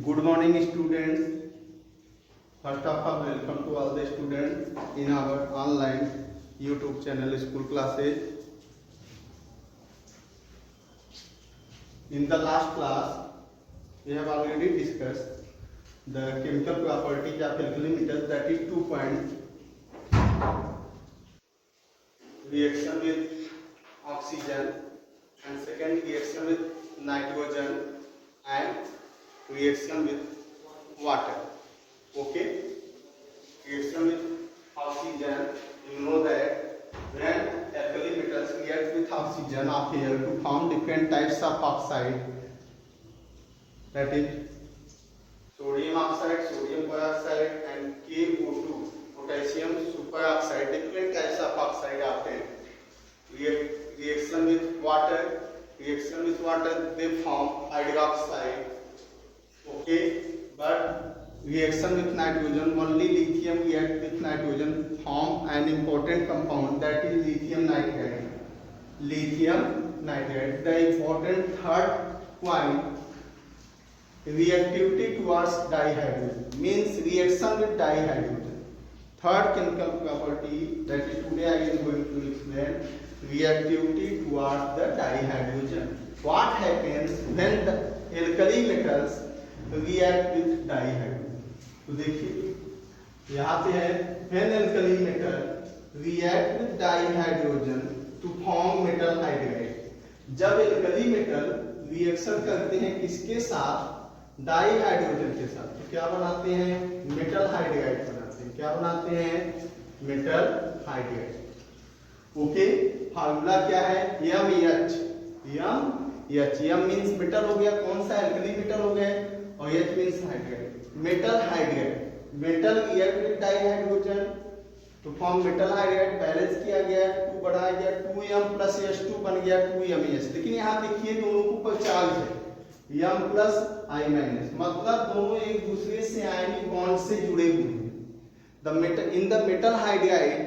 Good morning, students. First of all, welcome to all the students in our online YouTube channel School Classes. In the last class, we have already discussed the chemical properties of alkali metals, that is 2 points. Reaction with oxygen, and second reaction with nitrogen, and reaction with water. Okay, reaction with oxygen, you know that when alkali metals react with oxygen of air to form different types of oxide, that is sodium oxide, sodium peroxide, and KO2, potassium superoxide. Different types of oxide are there. Reaction with water, they form hydroxide. Okay, but reaction with nitrogen, only lithium react with nitrogen, form an important compound, that is lithium nitride. The important third point, reactivity towards dihydrogen, means reaction with dihydrogen. Third chemical property that is today I am going to explain, reactivity towards the dihydrogen. What happens when the alkali metals react with dihydrogen? तो देखिए यहाँ पे है, when alkali metal react with dihydrogen to form metal hydride. जब alkali metal reaction करते हैं किसके साथ? डाइहाइड्रोजन के साथ, तो क्या बनाते हैं? मेटल हाइड्राइड बनाते हैं। क्या बनाते हैं? Metal hydride. ओके, फार्मूला क्या है? एम मींस मेटल हो गया, कौन सा? एल्कली मेटल हो गया, और H means hydride, metal hydride. Metal react with dihydrogen तो फॉर्म मेटल हाइड्राइड, बैलेंस किया गया, 2 बढ़ाया गया, 2m प्लस H2 बन गया 2mH। लेकिन यहाँ देखिए दोनों के ऊपर चार्ज है, m प्लस I माइनस, मतलब दोनों एक दूसरे से आयनिक बॉन्ड से जुड़े हुए हैं। In the metal hydride,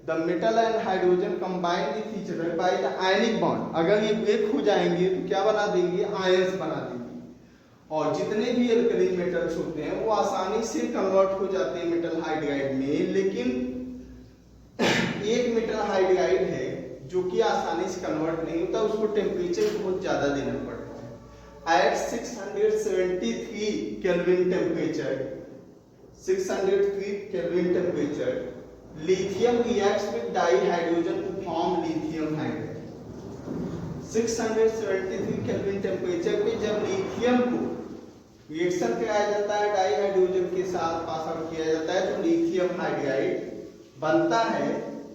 the metal and hydrogen combine with each other by the ionic bond. अगर ये ब्रेक हो जाएंगे तो क्या बना देंगे? आयंस बना देंगे। और जितने भी अल्कली मेटल्स होते हैं वो आसानी से कन्वर्ट हो जाते हैं मेटल हाइड्राइड में, लेकिन एक मेटल हाइड्राइड है जो कि आसानी से कन्वर्ट नहीं होता, उसको टेम्परेचर बहुत ज्यादा देना पड़ता है। At 673 Kelvin temperature, 603 Kelvin temperature, lithium reacts with dihydrogen to form lithium hydride. 673 Kelvin temperature पे जब लिथियम को रिएक्शन कराया जाता है डाइहाइड्रोजन के साथ, पास आउट किया जाता है, तो लिथियम हाइड्राइड बनता है।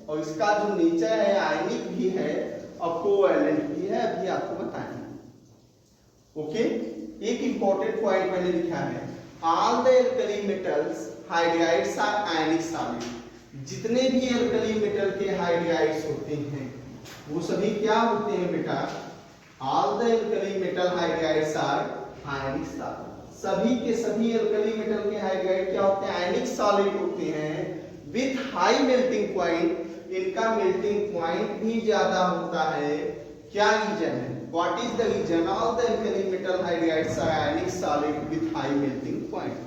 और इसका जो नेचर है आयनिक भी है और कोवैलेंट भी है, अभी आपको बताएंगे। ओके, एक इंपॉर्टेंट पॉइंट मैंने लिखा है, all the alkali metals hydrides are ionic solid. जितने भी एल्कली मेटल के हाइड्राइड्स होते हैं वो सभी क्या होते हैं बेटा? All the alkali metal hydrides are ionic solid. सभी के सभी एल्कली मेटल के हाइड्राइड क्या होते हैं? आयनिक सॉलिड होते हैं विथ हाई मेल्टिंग पॉइंट। इनका मेल्टिंग पॉइंट भी ज्यादा होता है। क्या रीजन है? What is the reason? All the alkali metal hydrides are ionic solid with high melting point.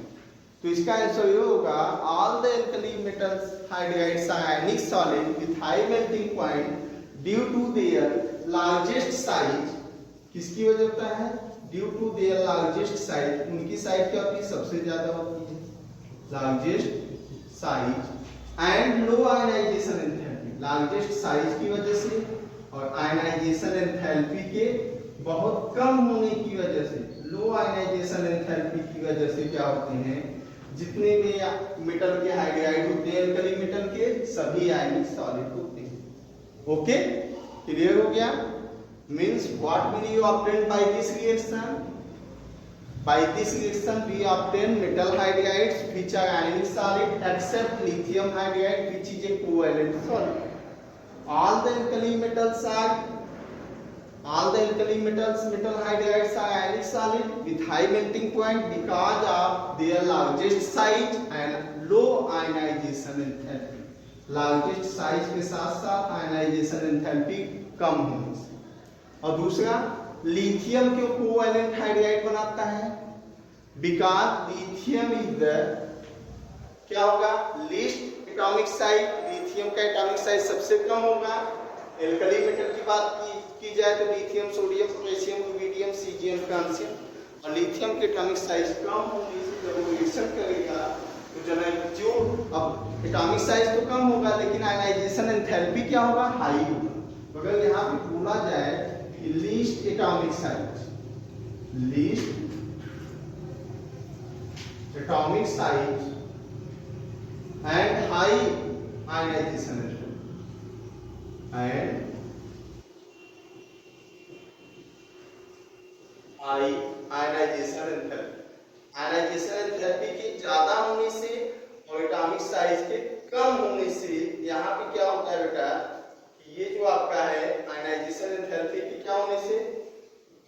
तो इसका आंसर ये होगा, all the alkali metals hydrides are ionic solid with high melting point due to their largest size. किसकी वजह होता है? Due to their largest size. उनकी size क्या होती है? सबसे ज्यादा होती है, largest size and low ionization enthalpy. largest size की वजह से और आयनाइजेशन एंथैल्पी के बहुत कम होने की वजह से, लो आयनाइजेशन एंथैल्पी की वजह से क्या होते हैं? जितने भी मेटल के हाइड्राइड होते हैं एल्कली मेटल के, सभी आयनिक सॉलिड होते हैं। ओके, क्लियर हो गया? Means what will you obtain by this reaction? By this reaction we obtain metal hydrides which are ionic solid except lithium hydride which is a covalent solid. All the alkali metals metal hydrides are ionic solid with high melting point because of their largest size and low ionization enthalpy. Largest size के साथ साथ ionization enthalpy कम होने से। और दूसरा, lithium क्यों covalent hydride बनाता है? बिकॉज लिथियम इज द, क्या होगा, लीस्ट एटॉमिक साइज, लिथियम का एटॉमिक साइज सबसे कम होगा। एल्कली मेटल की बात की जाए तो lithium, sodium, potassium, rubidium, caesium, francium, और लिथियम के एटॉमिक साइज कम होने से जब वो रिएक्शन करेगा तो जो अब एटॉमिक साइज तो कम होगा लेकिन आयनाइजेशन एंथैल्पी क्या होगा, हाई होगा। अगर यहाँ पे बोला जाए कि least atomic size, least atomic size and high ionization and high ionization enthalpy, ionization enthalpy के ज्यादा होने से और एटॉमिक साइज के कम होने से यहाँ पे क्या होता है बेटा, ये जो आपका है आयनाइजेशन एंथैल्पी के क्या होने से,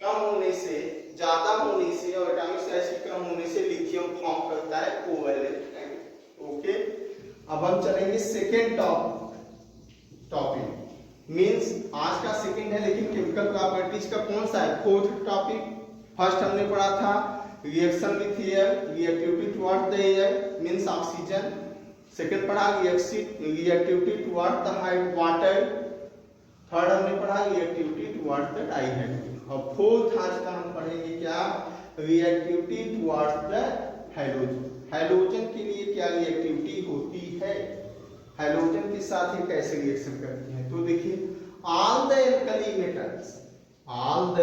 कम होने से, ज्यादा होने से और एटॉमिक साइज के कम होने से लिथियम फॉर्म करता है कोवैलेंट। ओके, अब हम चलेंगे सेकेंड टॉपिक, मींस आज का सेकेंड है लेकिन केमिकल प्रॉपर्टीज का कौन सा है, फोर्थ टॉपिक। फर्स्ट हमने पढ़ा था reaction with air, reactivity toward the air means oxygen. Second पढ़ा reactivity toward the water. Third हमने पढ़ा रिएक्टिविटी टुवर्ड द डाइहाइड्रोजन। और फोर्थ आज का हम पढ़ेंगे क्या, reactivity toward the hydrogen. Hydrogen के लिए क्या रिएक्टिविटी होती है, हाइड्रोजन के साथ ये कैसे रिएक्शन करती है। तो देखिए all the alkali metals, all the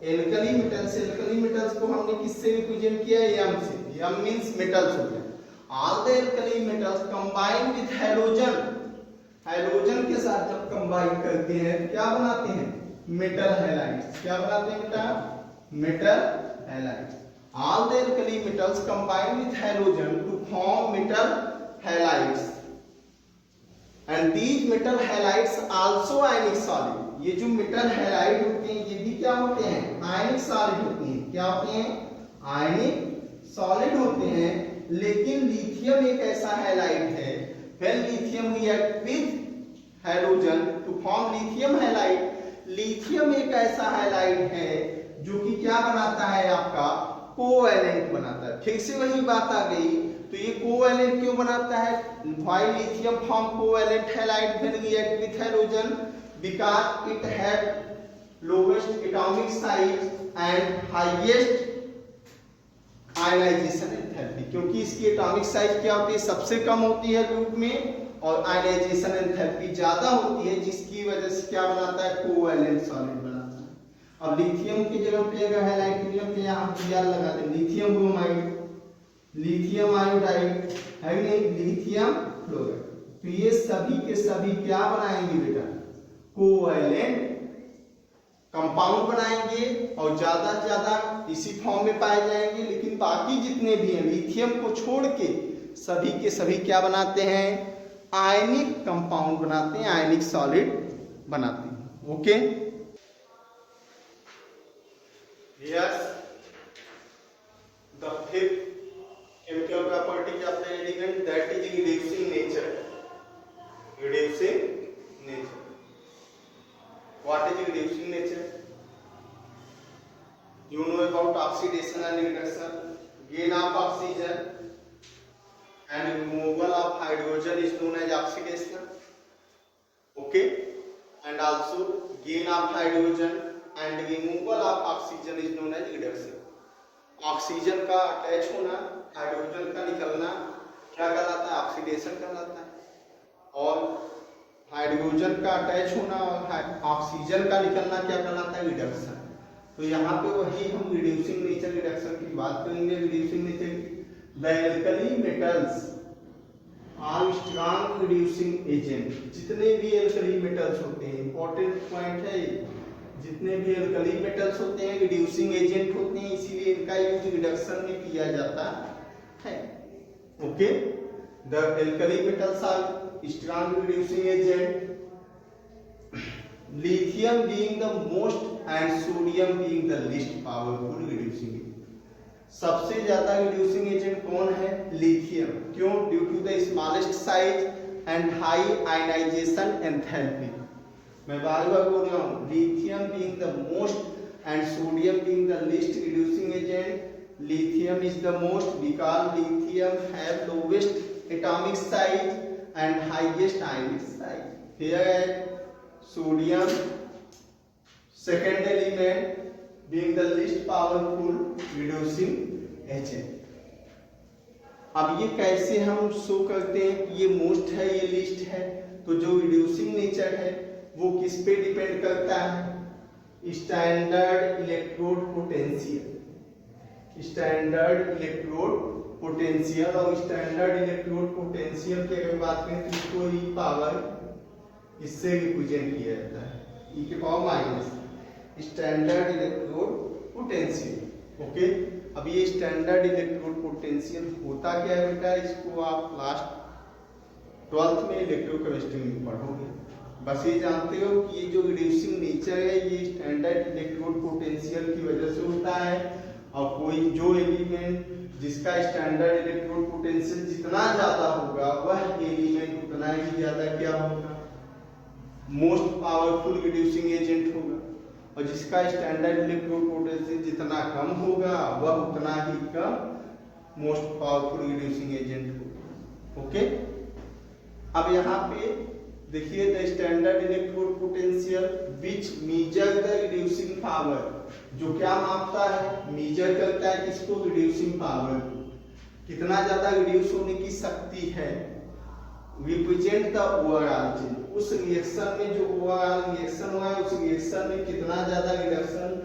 alkali metals को हमने किससे रिप्रेजेंट किया, एम से। एम मींस मेटल्स हो गया। All the alkali metals combine with hydrogen, hydrogen के साथ जब कंबाइन करते हैं क्या बनाते हैं, मेटल हैलाइड्स। क्या बनाते हैं बेटा, metal halides. All the alkali metals combine with hydrogen to form metal halides and these metal halides also ionic solid. ये जो मेटल हैलाइड होते हैं ये भी क्या होते हैं, आयनिक सॉलिड होते हैं। क्या होते हैं, आयनिक सॉलिड होते हैं। लेकिन लिथियम एक ऐसा हैलाइड है, when lithium react with hydrogen to form lithium halide. Lithium एक ऐसा हैलाइड है जो कि क्या बनाता है, आपका कोवैलेंट बनाता है। फिर से वही बात आ गई, तो ये कोवैलेंट क्यों बनाता है, why lithium form covalent halide when react with hydrogen, because it had lowest atomic size and highest ionization enthalpy। क्योंकि इसकी एटॉमिक साइज क्या होती है, सबसे कम होती है ग्रुप में, और आयनाइजेशन एंथैल्पी ज्यादा होती है, जिसकी वजह से क्या बनाता है, कोवैलेंट सॉलिड बनाता है। अब लिथियम की जगह पे अगर हैलाइड की जगह पे यहाँ Br लगा दें, लिथियम ब्रोमाइड, लिथियम आयोडाइड है नहीं, लिथियम फ्लोराइड, तो ये सभी के सभी क्या बनाएंगे बेटा, कोवैलेंट कंपाउंड बनाएंगे और ज्यादा से ज्यादा इसी फॉर्म में पाए जाएंगे। लेकिन बाकी जितने भी हैं लिथियम को छोड़ के सभी के सभी क्या बनाते हैं, आयनिक कंपाउंड बनाते हैं, आयनिक सॉलिड बनाते हैं। Okay, yes, the fifth chemical property of the element that is reducing nature, reducing nature. What is reducing nature? You know about oxidation and reduction, gain of oxygen and removal of hydrogen is known as oxidation. Okay, and also gain of hydrogen and removal of oxygen is known as reduction. Oxygen का attach होना, hydrogen का निकलना क्या कहलाता है, oxidation कहलाता है। और हाइड्रोजन का अटैच होना और ऑक्सीजन का निकलना क्या कहलाता है, रिडक्शन। तो यहाँ पे वही हम रिड्यूसिंग नेचर रिडक्शन की बात करेंगे। रिड्यूसिंग नेचर की, the alkali metals are strong reducing agent. जितने भी एल्कली मेटल्स होते हैं, इंपॉर्टेंट पॉइंट है, जितने भी एल्कली मेटल्स होते हैं रिड्यूसिंग एजेंट होते हैं, इसीलिए इनका यूज रिडक्शन में किया जाता है। Okay, the alkali metals are strong reducing agent, lithium being the most and sodium being the least powerful reducing agent। सबसे ज्यादा reducing agent कौन है, लिथियम। क्यों, due to the smallest size and high ionization enthalpy. मैं बार बार बोल रहा हूँ, lithium being the most and sodium being the least reducing agent lithium is the most because lithium have lowest atomic size and highest ionic size. Here sodium, second element, being the least powerful reducing agent. अब ये कैसे हम show करते हैं कि ये most है ये लिस्ट है? तो जो रिड्यूसिंग नेचर है वो किस पे डिपेंड करता है? Standard electrode potential, standard electrode potential. और स्टैंडर्ड इलेक्ट्रोड पोटेंशियल की अगर बात करें तो इसको ई पावर इससे रिप्रेजेंट किया जाता है, ई के power minus standard electrode potential. Okay, अब ये स्टैंडर्ड इलेक्ट्रोड पोटेंशियल होता क्या है बेटा? इसको आप लास्ट 12th में इलेक्ट्रोकेमिस्ट्री में पढ़ोगे। बस ये जानते हो कि ये जो रिड्यूसिंग नेचर है ये स्टैंडर्ड इलेक्ट्रोड पोटेंशियल की वजह से होता है। और कोई जो एलिमेंट जिसका स्टैंडर्ड इलेक्ट्रोड पोटेंशियल जितना ज्यादा होगा वह एलिमेंट उतना ही ज्यादा क्या होगा? मोस्ट पावरफुल रिड्यूसिंग एजेंट होगा। और जिसका स्टैंडर्ड इलेक्ट्रोड पोटेंशियल जितना कम होगा वह उतना ही कम मोस्ट पावरफुल रिड्यूसिंग एजेंट होगा। ओके, अब यहाँ पे देखिए the standard electrode potential which measure the reducing power, जो क्या मापता है? मेजर करता है किसको? रिड्यूसिंग पावर, कितना ज्यादा रिड्यूस होने की शक्ति है। रिप्रेजेंट द ओवरऑल चेंज, उस रिएक्शन में जो ओवरऑल रिएक्शन हुआ है उस रिएक्शन में कितना ज्यादा रिडक्शन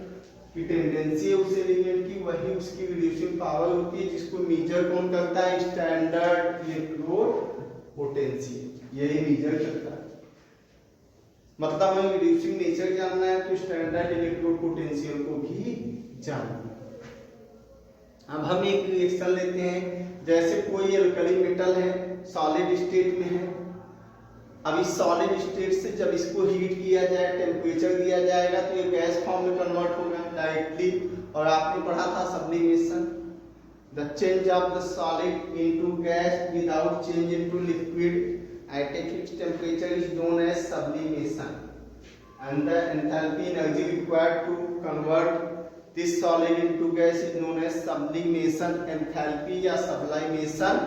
की टेंडेंसी है उस एलिमेंट की, वही उसकी रिड्यूसिंग पावर होती है, जिसको मेजर कौन करता है? स्टैंडर्ड इलेक्ट्रोड पोटेंशियल, यही मेजर करता है। मतलब हमें रिड्यूसिंग नेचर जानना है तो स्टैंडर्ड इलेक्ट्रोड पोटेंशियल को भी जानना है। अब हम एक रिएक्शन लेते हैं, जैसे कोई एल्कली मेटल है सॉलिड स्टेट में है। अब इस सॉलिड स्टेट से जब इसको हीट किया जाए, टेम्परेचर दिया जाएगा तो ये गैस फॉर्म में कन्वर्ट होगा डायरेक्टली। और आपने पढ़ा था sublimation, the change of the solid into gas without change into liquid at a fixed temperature is known as sublimation, and the enthalpy energy required to convert this solid into gas is known as sublimation enthalpy या sublimation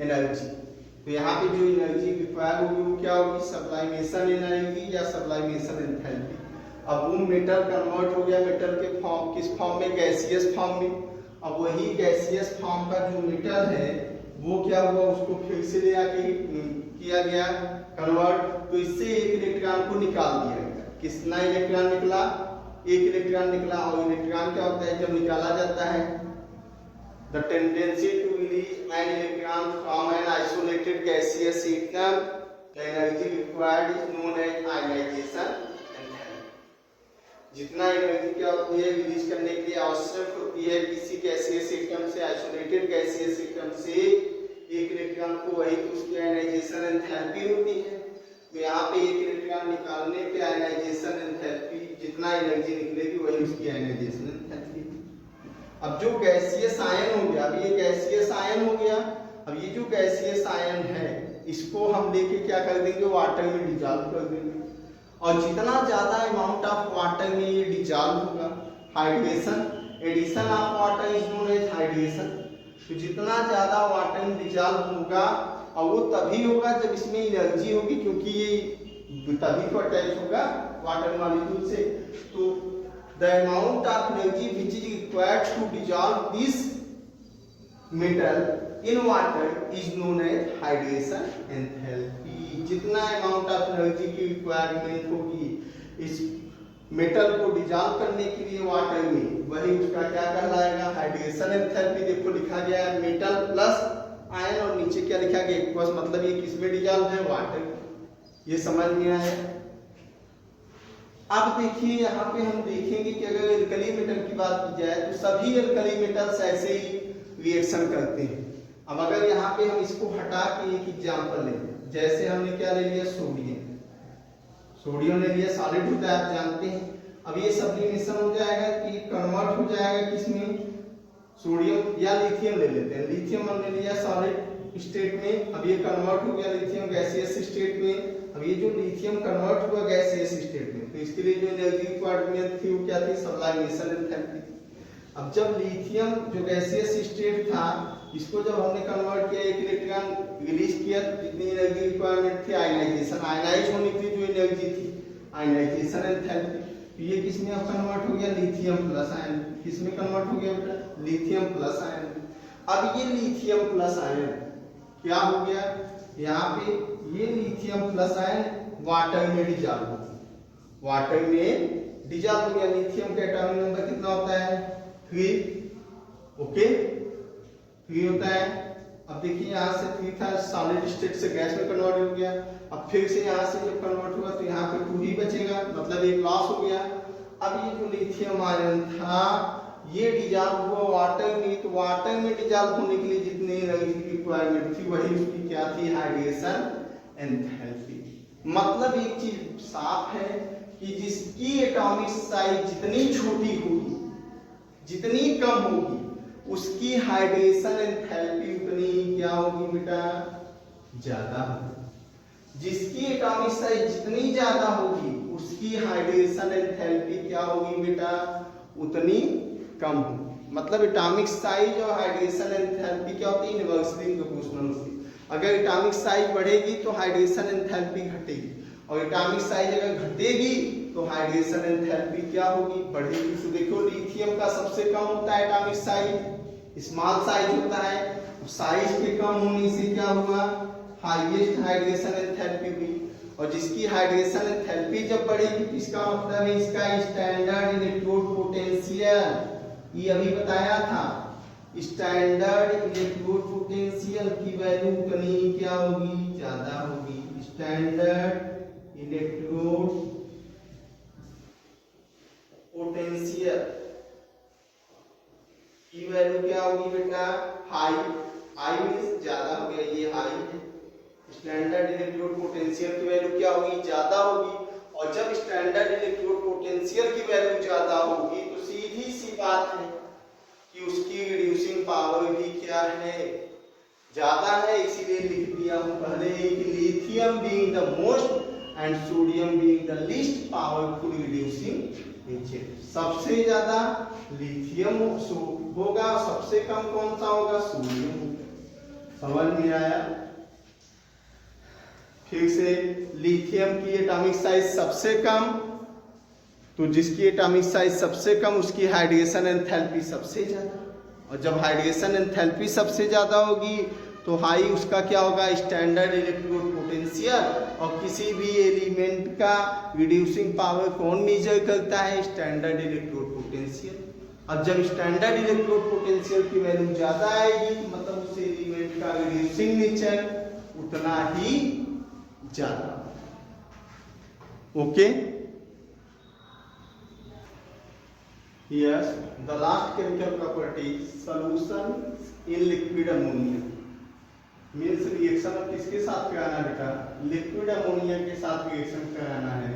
energy। तो यहाँ पे जो energy require होगी वो क्या होगी? सब्लाइमेशन energy या सब्लाइमेशन एंथैल्पी। अब वो मेटल कन्वर्ट हो गया मेटल के फॉर्म, किस फॉर्म में? गैसियस फॉर्म में। अब वही गैसियस फॉर्म का जो मेटल है वो क्या हुआ? उसको फिर से ले आके किया गया कन्वर्ट, तो इससे एक इलेक्ट्रॉन को निकाल दिया गया। कितना इलेक्ट्रॉन निकला? एक इलेक्ट्रॉन निकला। और इलेक्ट्रॉन क्या होता है जब निकाला जाता है? The tendency to release an electron from an isolated gaseous system, the energy required is known as ionization enthalpy. जितना एनर्जी क्या होती है रिलीज करने के लिए आवश्यक होती है किसी गैसियस सिस्टम से, आइसोलेटेड गैसियस सिस्टम से एक इलेक्ट्रॉन को, वही उसकी आयनाइजेशन एंथैल्पी होती है। तो यहाँ पे एक इलेक्ट्रॉन निकालने पे आयनाइजेशन एंथैल्पी जितना एनर्जी निकलेगी वही उसकी आयनाइजेशन एंथैल्पी। अब जो गैसियस आयन हो गया, अब ये गैसियस आयन हो गया। अब ये जो गैसियस आयन है इसको हम लेके क्या कर देंगे? वाटर में डिजॉल्व कर देंगे। और जितना ज्यादा अमाउंट ऑफ वाटर में ये डिजॉल्व होगा, hydration, addition of water is known as hydration. तो जितना ज्यादा वाटर में डिजॉल्व होगा और वो तभी होगा जब इसमें एनर्जी होगी, क्योंकि ये तभी तो अटैच होगा वाटर मॉलिक्यूल से। तो the amount of energy which is required to dissolve this metal in water is known as hydration enthalpy. जितना अमाउंट ऑफ एनर्जी की रिक्वायरमेंट होगी इस मेटल को डिजॉल्व करने के लिए वाटर में, वही उसका क्या कहलाएगा? Hydration enthalpy. देखो लिखा गया है मेटल प्लस आयन और नीचे क्या लिखा गया? एक्वस, मतलब ये किसमें डिजॉल्व है? वाटर। ये समझ में आया? अब देखिए यहाँ पे हम देखेंगे कि अगर एल्कली मेटल की बात की जाए तो सभी एल्कली मेटल्स ऐसे ही रिएक्शन करते हैं। अब अगर यहाँ पे हम इसको हटा के एक एग्जांपल लें, जैसे हमने क्या ले लिया? सोडियम। सोडियम ले लिया, सॉलिड होता है आप जानते हैं। अब ये सब्लिमेशन हो जाएगा कि कन्वर्ट हो जाएगा किसमें? सोडियम या लिथियम ले लेते हैं। लिथियम हमने लिया सॉलिड स्टेट में, अब ये कन्वर्ट हो गया लिथियम गैसियस स्टेट में। अब ये जो लिथियम कन्वर्ट हुआ गैसियस स्टेट में, तो इसके लिए जो एनर्जी रिक्वायरमेंट थी वो क्या थी? Sublimation enthalpy. अब जब लिथियम जो गैसियस स्टेट था, इसको जब हमने कन्वर्ट किया, एक इलेक्ट्रॉन रिलीज किया, कितनी एनर्जी रिक्वायरमेंट थी, आयनाइजेशन, आयनाइज होने की जो एनर्जी थी, आयनाइजेशन एंथैल्पी। तो ये किसमें अब कन्वर्ट हो गया, लिथियम प्लस आयन। किसमें कन्वर्ट हो गया बेटा, लिथियम प्लस आयन। अब ये लिथियम प्लस आयन क्या हो गया, यहाँ पे ये लिथियम प्लस आयन वाटर में डिजॉल्व हो गया, वाटर में डिजॉल्व हो गया। लिथियम का एटॉमिक नंबर कितना होता है, 3, ओके 3 होता है। अब देखिए यहाँ से 3 था, सॉलिड स्टेट से गैस में कन्वर्ट हो गया। अब फिर से यहाँ से जब कन्वर्ट हुआ तो यहाँ पे 2 ही बचेगा, मतलब एक लॉस हो गया। अब ये जो लिथियम आयन था ये डिजॉल्व हुआ वाटर में, तो वाटर में डिजॉल्व होने के लिए जितनी एनर्जी की रिक्वायरमेंट थी वही उसकी क्या थी, हाइड्रेशन एंथैल्पी। मतलब एक चीज साफ है कि जिसकी एटॉमिक साइज जितनी छोटी होगी, जितनी कम होगी, उसकी हाइड्रेशन एंथैल्पी उतनी क्या होगी बेटा, ज्यादा होगी। जिसकी एटॉमिक साइज जितनी ज्यादा होगी उसकी हाइड्रेशन एंथैल्पी क्या होगी बेटा, उतनी कम होगी। मतलब एटॉमिक साइज और हाइड्रेशन एंथैल्पी क्या होती है, इनवर्सली प्रोपोर्शनल होती है। अगर एटॉमिक साइज बढ़ेगी तो हाइड्रेशन एंथैल्पी घटेगी, और एटॉमिक साइज अगर घटेगी तो हाइड्रेशन एंथैल्पी क्या होगी, बढ़ेगी। तो देखो लिथियम का सबसे कम होता है एटॉमिक साइज, स्मॉल साइज होता है। साइज के कम होने से क्या हुआ, हाईएस्ट हाइड्रेशन एंथैल्पी हुई। और जिसकी हाइड्रेशन एंथैल्पी जब बढ़ेगी तो इसका मतलब है इसका स्टैंडर्ड इलेक्ट्रोड पोटेंशियल, ये अभी बताया था, स्टैंडर्ड इलेक्ट्रोड पोटेंशियल की वैल्यू उतनी क्या होगी, ज्यादा होगी। स्टैंडर्ड इलेक्ट्रोड पोटेंशियल की वैल्यू क्या होगी बेटा, हाई। हाई मींस ज्यादा हो गया, ये हाई है। स्टैंडर्ड इलेक्ट्रोड पोटेंशियल की वैल्यू क्या होगी, ज्यादा होगी। और जब स्टैंडर्ड इलेक्ट्रोड पोटेंशियल की वैल्यू ज्यादा होगी तो सीधी सी बात है कि उसकी रिड्यूसिंग पावर भी क्या है, ज्यादा है। इसीलिए लिख दिया हूं पहले ही कि lithium being the most and sodium being the least powerful reducing agent. सबसे ज्यादा लिथियम होगा, सबसे कम कौन सा होगा, सोडियम होगा। समझ में आया। फिर से लिथियम की एटॉमिक साइज सबसे कम, तो जिसकी एटॉमिक साइज सबसे कम उसकी हाइड्रेशन एंथैल्पी सबसे ज्यादा। और जब हाइड्रेशन एंथैल्पी सबसे ज्यादा होगी तो हाई उसका क्या होगा, स्टैंडर्ड इलेक्ट्रोड पोटेंशियल। और किसी भी एलिमेंट का रिड्यूसिंग पावर कौन मेजर करता है, स्टैंडर्ड इलेक्ट्रोड पोटेंशियल। अब जब स्टैंडर्ड इलेक्ट्रोड पोटेंशियल की वैल्यू ज्यादा आएगी तो मतलब उस एलिमेंट का रिड्यूसिंग नेचर उतना ही ज्यादा। Okay, yes, the last chemical property solution in liquid ammonia means reaction अब किसके साथ कराना है बेटा, लिक्विड अमोनिया के साथ रिएक्शन कराना है।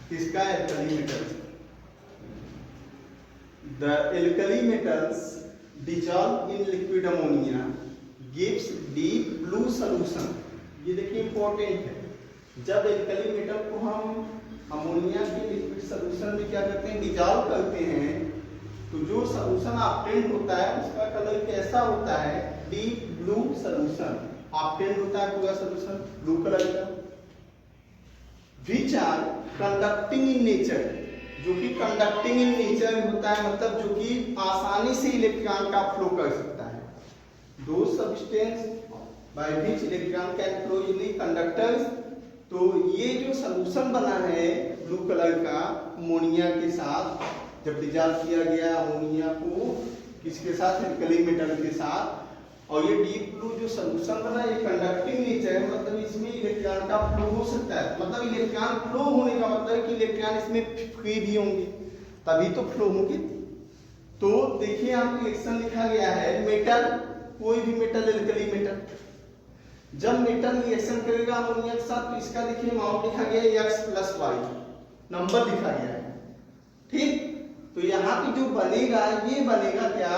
किसका, alkali metals. The alkali metals dissolve in liquid ammonia gives deep blue solution. ये देखिए इंपॉर्टेंट है। जब एल्कली मेटल को हम अमोनिया के लिक्विड सॉल्यूशन में क्या करते हैं, डिजॉल्व करते हैं, तो जो सॉल्यूशन ऑब्टेन्ड होता है उसका कलर कैसा होता है, डीप ब्लू सॉल्यूशन। ऑब्टेन्ड होता है पूरा सॉल्यूशन ब्लू कलर का। Which are conducting in nature, जो कि कंडक्टिंग इन नेचर होता है, मतलब जो कि आसानी से इलेक्ट्रॉन का फ्लो कर सकता है। दो substance by which electron can flow easily, conductors. तो ये जो सॉल्यूशन बना है ब्लू कलर का अमोनिया के साथ, जब डिजॉल्व किया गया अमोनिया को किसके साथ, एल्कली मेटल के साथ, और ये डीप ब्लू जो सॉल्यूशन बना ये कंडक्टिंग नेचर है, मतलब इसमें इलेक्ट्रॉन का फ्लो हो सकता है। मतलब इलेक्ट्रॉन फ्लो होने का मतलब कि इलेक्ट्रॉन इसमें फ्री भी होंगे तभी तो फ्लो होंगे। तो देखिए यहाँ रिएक्शन लिखा गया है, मेटल, कोई भी मेटल, एल्कली मेटल, जब मेटल रिएक्शन करेगा अमोनिया के साथ तो इसका देखिए अमाउंट लिखा गया है X+Y, नंबर लिखा गया है, ठीक। तो यहाँ पे जो बनेगा ये बनेगा क्या,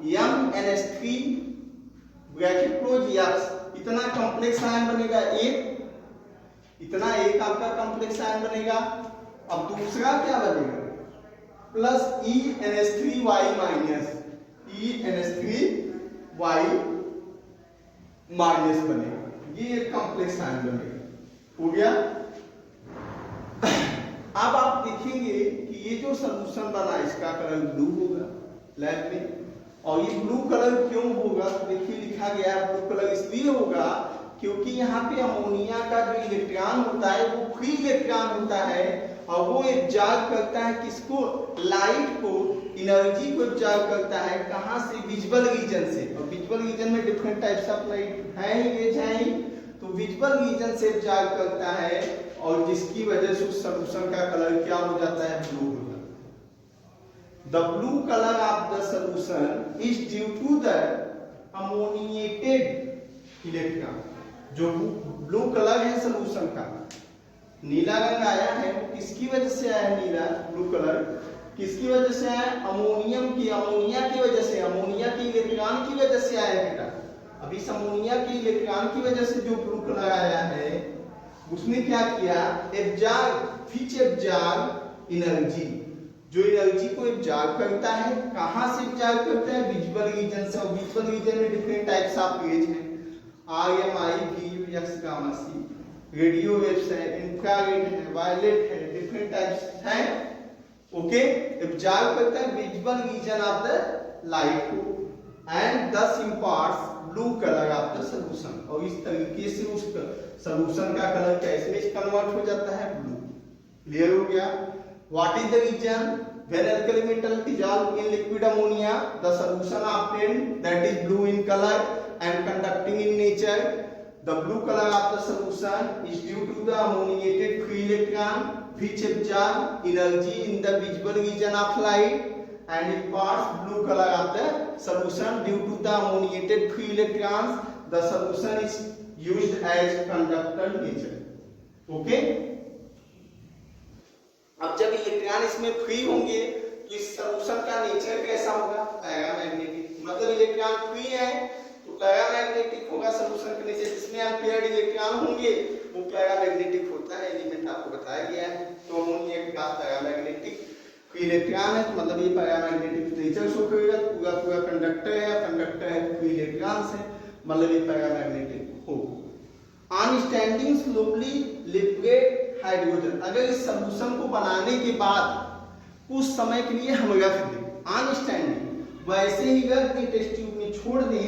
MnH3 ब्रैकेट क्लोज X, इतना कॉम्प्लेक्स आयन बनेगा एक, इतना एक आपका कॉम्प्लेक्स आयन बनेगा। अब दूसरा क्या बनेगा, plus ENH3Y minus ENH3Y minus बनेगा, ये एक कॉम्प्लेक्स आयन बनेगा। हो गया। अब आप देखेंगे कि ये जो सॉल्यूशन बना इसका कलर ब्लू होगा लैब में, और ये ब्लू कलर क्यों होगा? तो देखिए लिखा गया है ब्लू कलर इसलिए होगा क्योंकि यहाँ पे अमोनिया का जो इलेक्ट्रॉन होता है वो फ्री इलेक्ट्रॉन होता है, और वो एब्जॉर्ब करता है किसको? लाइट को, एनर्जी को एब्जॉर्ब करता है। कहाँ से? विजुअल रीजन से। और विजुअल रीजन में डिफरेंट टाइप्स ऑफ लाइट है ही, तो विजुअल रीजन से एब्जॉर्ब करता है, और जिसकी वजह से उस सॉल्यूशन का कलर क्या हो जाता है? ब्लू हो जाता है। The blue color of the solution is due to the ammoniated electron। जो ब्लू कलर है सॉल्यूशन का, नीला रंग आया है वो किसकी वजह से आया? नीला ब्लू कलर किसकी वजह से आया? अमोनिया की वजह से, अमोनिया की इलेक्ट्रॉन की वजह से आया बेटा। अभी इस अमोनिया की इलेक्ट्रॉन की वजह से जो ब्लू कलर आया है उसने क्या किया? एब्जॉर्ब एनर्जी, जो एनर्जी को एब्जॉर्ब करता है। कहां से एब्जॉर्ब करता है? विजुअल रीजन से। और विजुअल रीजन में डिफरेंट टाइप्स ऑफ रेज हैं, RMI, VU, X, gamma, C, radio waves है, इंफ्रारेड है, वायलेट है, डिफरेंट टाइप्स हैं। ओके, एब्जॉर्ब करता है visual region of the light को, and thus imparts blue colour of the solution. और इस तरीके से उस सॉल्यूशन का कलर कैसे कन्वर्ट हो जाता है? ब्लू। क्लियर हो गया? What is the reason? When alkali metal dissolved in liquid ammonia, the solution obtained that is blue in color and conducting in nature. The blue color of the solution is due to the ammoniated free electron which absorb energy in the visible region of light and imparts blue color of the solution due to the ammoniated free electrons. The solution is used as conductor nature. Okay? अब जब electron इसमें free होंगे तो इस solution का nature कैसा होगा? Paramagnetic. मतलब इलेक्ट्रॉन फ्री है तो पैरामैग्नेटिक होगा सॉल्यूशन के नेचर। जिसमें अनपेयर्ड इलेक्ट्रॉन होंगे वो पैरामैग्नेटिक होता है, एलिमेंट आपको बताया गया है। तो अमोनिया के पास पैरामैग्नेटिक फ्री इलेक्ट्रॉन है, तो मतलब ये पैरामैग्नेटिक नेचर शो करेगा। पूरा कंडक्टर है, कंडक्टर है फ्री इलेक्ट्रॉन से, मतलब ये पैरामैग्नेटिक होगा। On standing slowly liberate hydrogen. अगर इस सॉल्यूशन को बनाने के बाद कुछ समय के लिए हम रख दें ऑन स्टैंडिंग, वैसे ही रख दें, टेस्ट ट्यूब में छोड़ दें,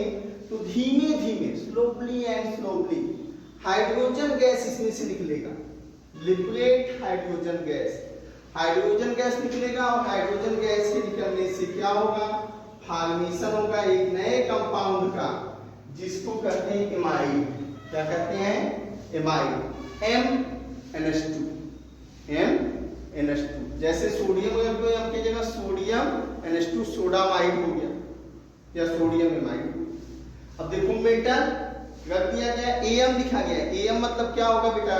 तो धीमे धीमे स्लोली हाइड्रोजन गैस इसमें से निकलेगा। लिबरेट हाइड्रोजन गैस निकलेगा, और हाइड्रोजन गैस के निकलने से क्या होगा? फॉर्मेशन होगा एक नए कंपाउंड का, जिसको कहते हैं एमाइड। क्या कहते हैं? एमाइड। MnH2। जैसे सोडियम की जगह सोडियम NH2 सोडामाइड हो गया या सोडियम एमाइड। अब देखो मेटल रख दिया गया, Am लिखा गया। Am मतलब क्या होगा बेटा?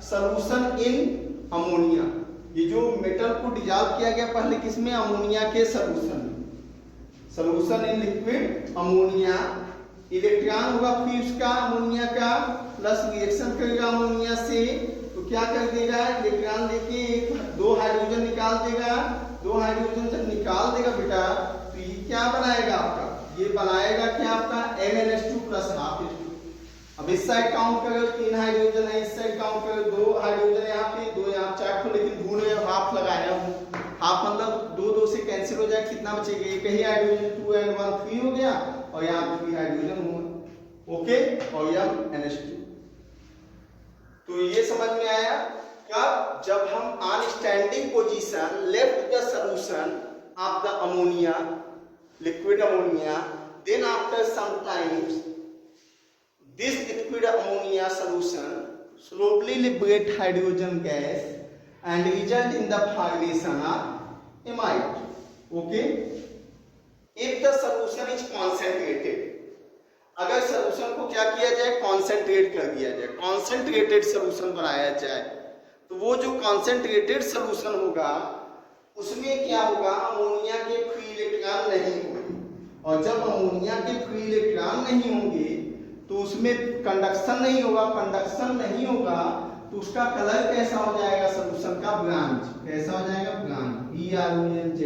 Solution in ammonia. ये जो मेटल को डिसॉल्व किया गया पहले किसमें? अमोनिया के सॉल्यूशन में। Solution in liquid ammonia. Electron होगा फ्री उसका अमोनिया का, प्लस रिएक्शन करेगा अमोनिया से, तो क्या कर देगा? इलेक्ट्रॉन लेके दो हाइड्रोजन निकाल देगा। दो हाइड्रोजन जब निकाल देगा बेटा तो ये क्या बनाएगा आपका? ये बनाएगा क्या आपका? MnH2 plus half H2। अब इस साइड काउंट करो 3 हाइड्रोजन है, इस साइड काउंट करो 2 हाइड्रोजन है यहाँ पे, 2 यहाँ 4 को, लेकिन भूल गए हाफ लगाया हूँ। हाफ मतलब 2 से कैंसिल हो जाए, कितना बचेगा? एक ही हाइड्रोजन 2 and 1 3 हो गया, और यहाँ 3 हाइड्रोजन हुआ। ओके, और यह NH2। तो ये समझ में आया कब? जब हम on standing position left the solution of the ammonia, liquid ammonia, then after some times this liquid ammonia solution slowly liberate hydrogen gas and result in the formation of amide. Okay, if the solution is concentrated, अगर solution को क्या किया जाए? Concentrate कर दिया जाए, concentrated solution बनाया जाए, तो वो जो कॉन्सेंट्रेटेड सॉल्यूशन होगा उसमें क्या होगा? अमोनिया के फ्री इलेक्ट्रॉन नहीं होंगे, और जब अमोनिया के फ्री इलेक्ट्रॉन नहीं होंगे तो उसमें कंडक्शन नहीं होगा। कंडक्शन नहीं होगा तो उसका कलर कैसा हो जाएगा? सॉल्यूशन का ब्रांच कैसा हो जाएगा? ब्रांच। BRONZE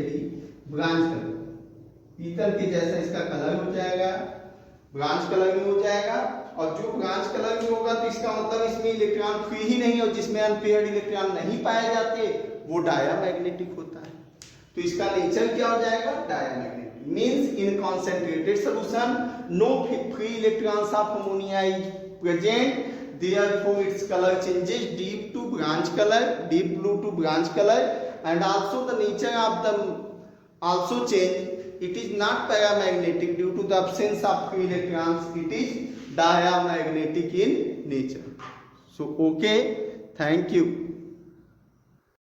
ब्रांच कलर, पीतल के जैसा इसका कलर हो जाएगा, ब्रांच कलर में हो जाएगा। और जो ब्रांच कलर में होगा तो इसका मतलब इसमें इलेक्ट्रॉन फ्री ही नहीं, और जिसमें अनपेयर्ड इलेक्ट्रॉन नहीं पाए जाते वो डायामैग्नेटिक होता है। तो इसका नेचर क्या हो जाएगा, diamagnetic. Means in concentrated solution no free electrons of ammonia is present, therefore its color changes deep to branch color, deep blue to branch color, and also the nature of the also change. It is not paramagnetic due to the absence of free electrons. It is diamagnetic in nature. So okay, thank you.